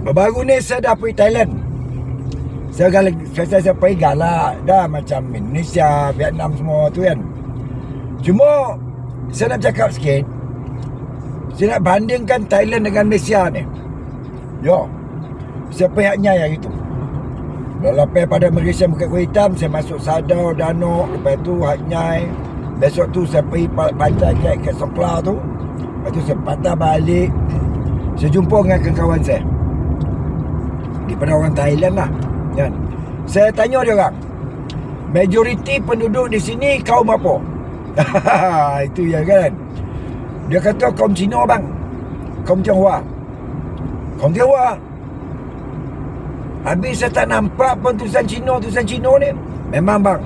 Baru ni saya dah pergi Thailand. Saya pergi galak dah macam Indonesia, Vietnam semua tu kan. Cuma saya nak cakap sikit. Saya nak bandingkan Thailand dengan Malaysia ni. Yo. Saya pergi Hak Nyai hari tu. Dah lepas pada Malaysia Bukit Kuih Hitam, saya masuk Sadao, Danok, lepas tu Hak Nyai. Besok tu saya pergi pantai kat Songkla tu. Lepas tu saya patah balik. Saya jumpa dengan kawan saya daripada orang Thailand lah kan. Saya tanya dia orang, majoriti penduduk di sini kaum apa? Itu ya kan. Dia kata kaum Cina bang, kaum Tionghoa. Kaum Tionghoa. Habis saya tak nampak pun tulisan Cina ni. Memang bang,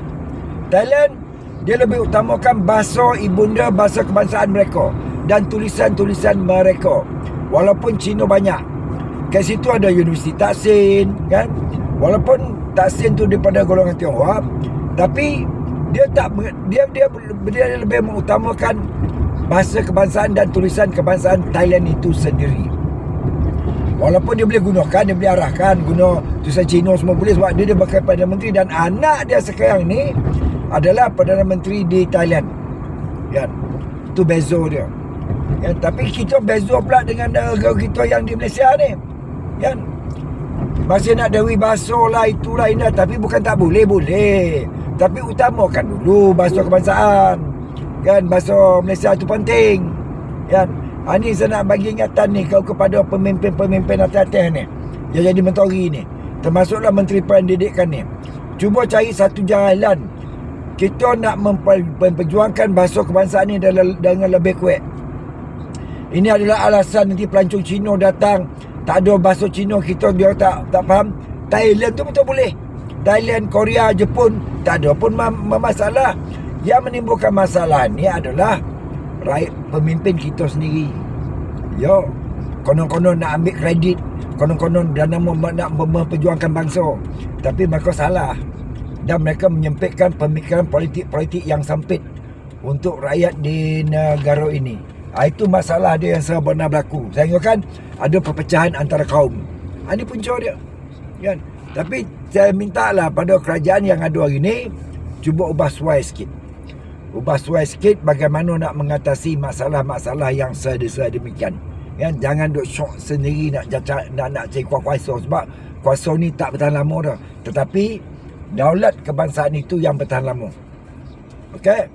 Thailand dia lebih utamakan bahasa ibunda, bahasa kebangsaan mereka dan tulisan-tulisan mereka. Walaupun Cina banyak, kat situ ada Universiti Taksin kan. Walaupun Taksin tu daripada golongan Tionghoa, tapi dia lebih mengutamakan bahasa kebangsaan dan tulisan kebangsaan Thailand itu sendiri. Walaupun dia boleh gunakan, dia boleh arahkan guna tulisan Cina semua boleh, sebab dia bakal Perdana Menteri dan anak dia sekarang ni adalah Perdana Menteri di Thailand kan. Itu beza dia kan. Tapi kita beza pula dengan negara kita yang di Malaysia ni kan. Masih nak dewi bahasa lah, itulah ini, tapi bukan tak boleh, boleh. Tapi utamakan dulu bahasa kebangsaan kan. Bahasa Malaysia itu penting kan. Ini saya nak bagi ingatan ni kepada pemimpin-pemimpin atas-atas ni yang jadi mentori ni, termasuklah Menteri Pendidikan ni. Cuba cari satu jalan kita nak memperjuangkan bahasa kebangsaan ni dengan lebih kuat. Ini adalah alasan nanti pelancong Cina datang, tak ada bahasa Cina, kita dia tak faham. Thailand tu betul boleh. Thailand, Korea, Jepun tak ada pun masalah. Yang menimbulkan masalah ni adalah rakyat, pemimpin kita sendiri. Yo, konon-konon nak ambil kredit, konon-konon dan nak memperjuangkan bangsa, tapi mereka salah dan mereka menyempitkan pemikiran politik yang sempit untuk rakyat di negara ini. Itu masalah dia yang sebenar berlaku. Saya kan ada perpecahan antara kaum. Ini punca dia kan. Tapi saya mintalah pada kerajaan yang ada hari ni, cuba ubah suai sikit. Ubah suai sikit bagaimana nak mengatasi masalah-masalah yang sedemikian kan. Jangan duk syok sendiri nak cari kuasa, sebab kuasa ni tak bertahan lama dah. Tetapi daulat kebangsaan itu yang bertahan lama. Okey.